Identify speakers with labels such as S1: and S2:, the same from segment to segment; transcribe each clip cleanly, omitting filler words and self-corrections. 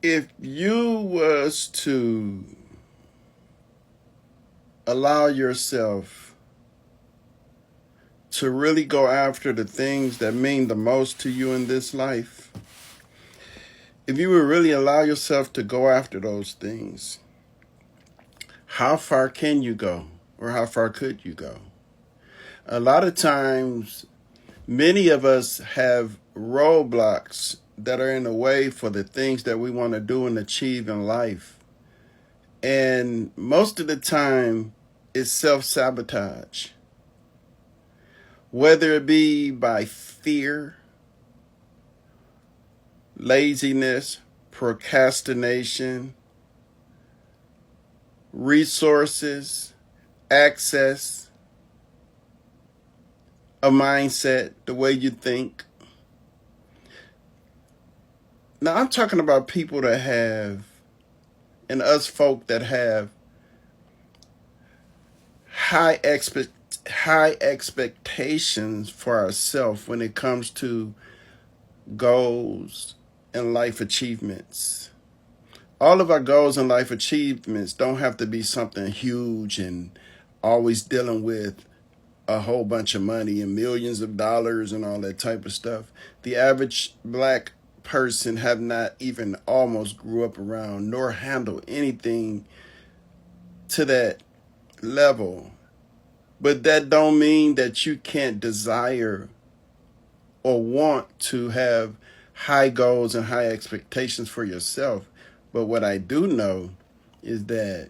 S1: If you was to allow yourself to really go after the things that mean the most to you in this life, if you would really allow yourself to go after those things, how far can you go? Or how far could you go? A lot of times, many of us have roadblocks that are in the way for the things that we want to do and achieve in life. And most of the time, it's self-sabotage. Whether it be by fear, laziness, procrastination, resources, access, a mindset, the way you think. Now, I'm talking about people that have, and us folk that have high expectations for ourselves when it comes to goals and life achievements. All of our goals and life achievements don't have to be something huge and always dealing with a whole bunch of money and millions of dollars and all that type of stuff. The average black person have not even almost grew up around nor handled anything to that level. But that don't mean that you can't desire or want to have high goals and high expectations for yourself. But what I do know is that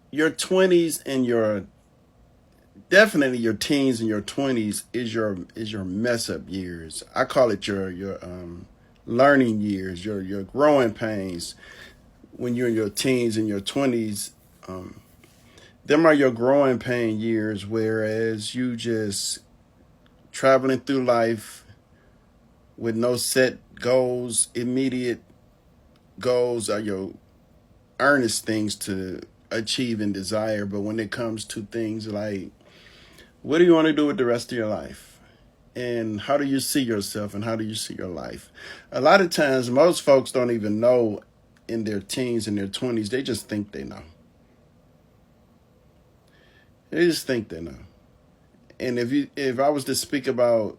S1: your 20s and definitely your teens and your 20s is your mess up years. I call it your learning years, your growing pains. When you're in your teens and your 20s, them are your growing pain years, whereas you just traveling through life with no set goals. Immediate goals are your earnest things to achieve and desire. But when it comes to things like, what do you want to do with the rest of your life? And how do you see yourself and how do you see your life? A lot of times, most folks don't even know in their teens and their 20s. They just think they know. They just think they know. And if I was to speak about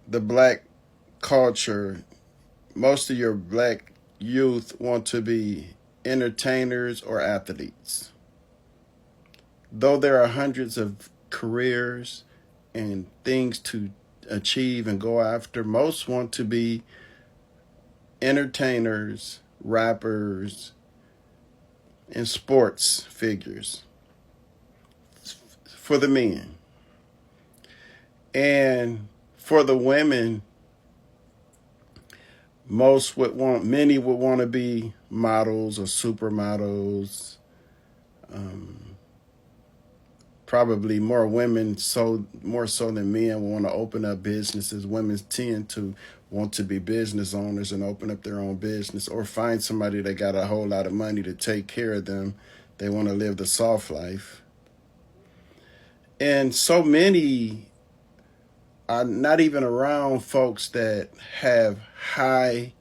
S1: the black culture, most of your black youth want to be entertainers or athletes. Though there are hundreds of careers and things to achieve and go after, most want to be entertainers, rappers, and sports figures for the men. And for the women, many would want to be models or supermodels. Probably more women, more so than men, want to open up businesses. Women tend to want to be business owners and open up their own business, or find somebody that got a whole lot of money to take care of them. They want to live the soft life. And so many are not even around folks that have high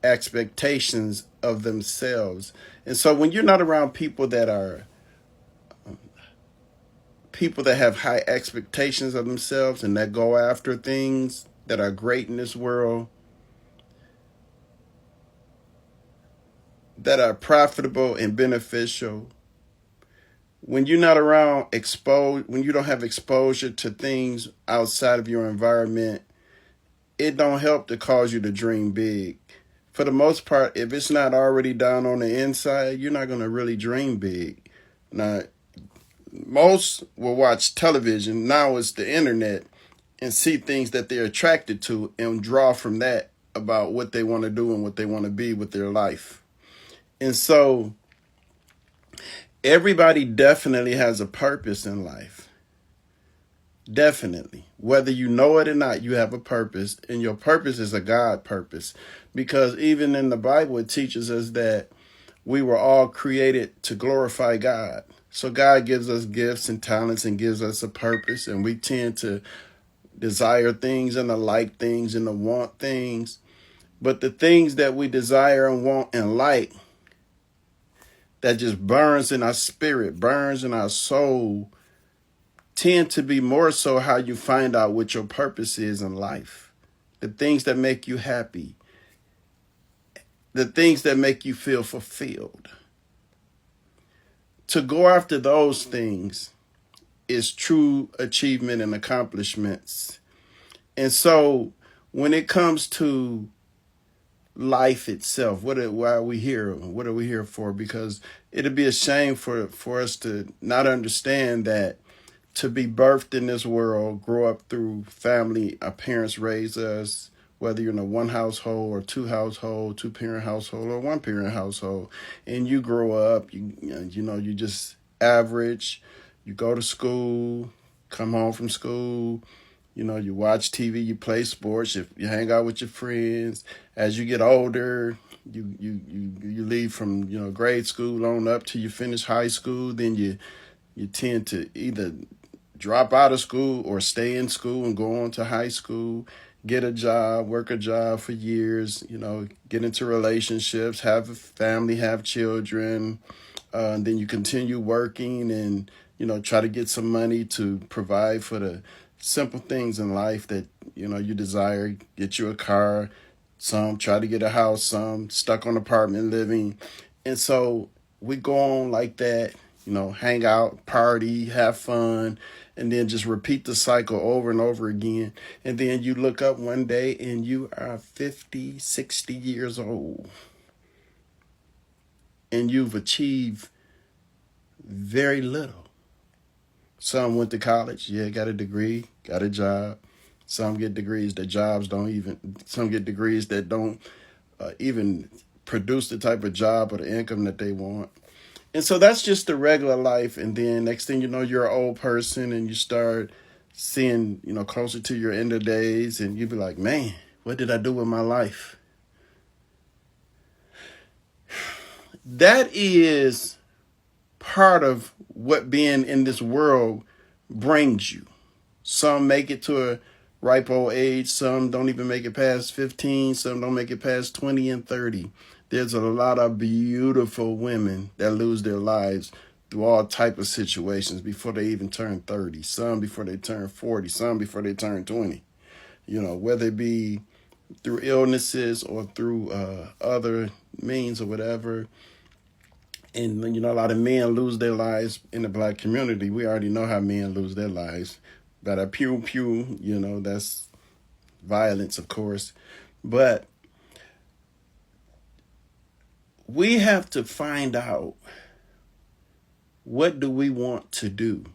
S1: expectations of themselves. And so when you're not around people that have high expectations of themselves and that go after things that are great in this world, that are profitable and beneficial, when you're not around when you don't have exposure to things outside of your environment, it don't help to cause you to dream big. For the most part, if it's not already down on the inside, you're not going to really dream big. Now, most will watch television. Now it's the internet and see things that they're attracted to and draw from that about what they want to do and what they want to be with their life. And so everybody definitely has a purpose in life. Definitely. Whether you know it or not, you have a purpose, and your purpose is a God purpose. Because even in the Bible, it teaches us that we were all created to glorify God. So God gives us gifts and talents and gives us a purpose, and we tend to desire things and to like things and to want things. But the things that we desire and want and like, that just burns in our spirit, burns in our soul, tend to be more so how you find out what your purpose is in life. The things that make you happy, the things that make you feel fulfilled. To go after those things is true achievement and accomplishments. And so when it comes to life itself, why are we here? What are we here for? Because it'd be a shame for us to not understand that to be birthed in this world, grow up through family, our parents raise us, whether you're in a one household or two household, two parent household or one parent household, and you grow up, you just average, you go to school, come home from school, you watch TV, you play sports, you hang out with your friends. As you get older, you leave from grade school on up till you finish high school. Then you tend to either drop out of school or stay in school and go on to high school, get a job, work a job for years, get into relationships, have a family, have children, and then you continue working and, try to get some money to provide for the simple things in life that, you desire. Get you a car, some try to get a house, some stuck on apartment living. And so we go on like that, hang out, party, have fun, and then just repeat the cycle over and over again. And then you look up one day and you are 50, 60 years old. And you've achieved very little. Some went to college, got a degree, got a job. Some get degrees that some get degrees that don't even produce the type of job or the income that they want. And so that's just the regular life. And then next thing you know, you're an old person and you start seeing, closer to your end of days. And you be like, man, what did I do with my life? That is part of what being in this world brings you. Some make it to a ripe old age. Some don't even make it past 15. Some don't make it past 20 and 30. There's a lot of beautiful women that lose their lives through all type of situations before they even turn 30. Some before they turn 40. Some before they turn 20. Whether it be through illnesses or through other means or whatever. And, a lot of men lose their lives in the black community. We already know how men lose their lives. By a pew pew, that's violence, of course. But we have to find out, what do we want to do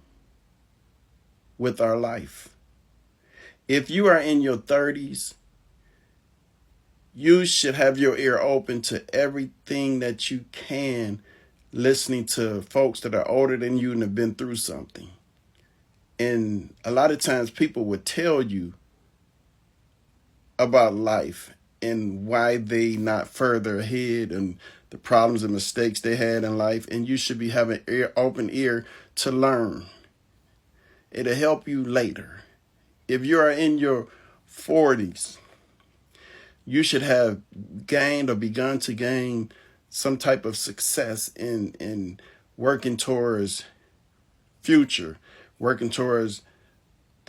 S1: with our life? If you are in your 30s, you should have your ear open to everything that you can, listening to folks that are older than you and have been through something. And a lot of times people would tell you about life and why they not further ahead and the problems and mistakes they had in life. And you should be having open ear to learn. It'll help you later. If you are in your 40s, you should have gained or begun to gain some type of success in working towards future, working towards,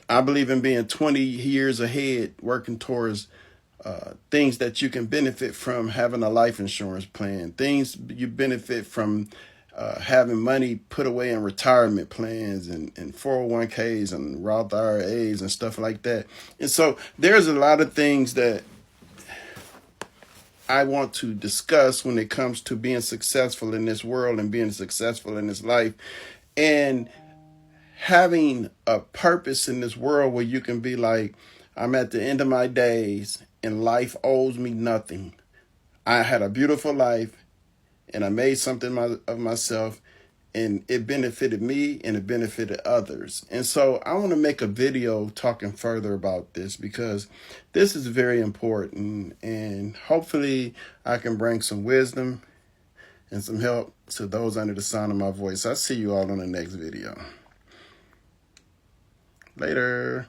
S1: I believe in being 20 years ahead, working towards things that you can benefit from having a life insurance plan, things you benefit from having money put away in retirement plans and 401ks and Roth IRAs and stuff like that. And so there's a lot of things that I want to discuss when it comes to being successful in this world and being successful in this life and having a purpose in this world where you can be like, I'm at the end of my days and life owes me nothing. I had a beautiful life and I made something of myself and it benefited me and it benefited others. And so I want to make a video talking further about this because this is very important and hopefully I can bring some wisdom and some help to those under the sound of my voice. I'll see you all on the next video. Later.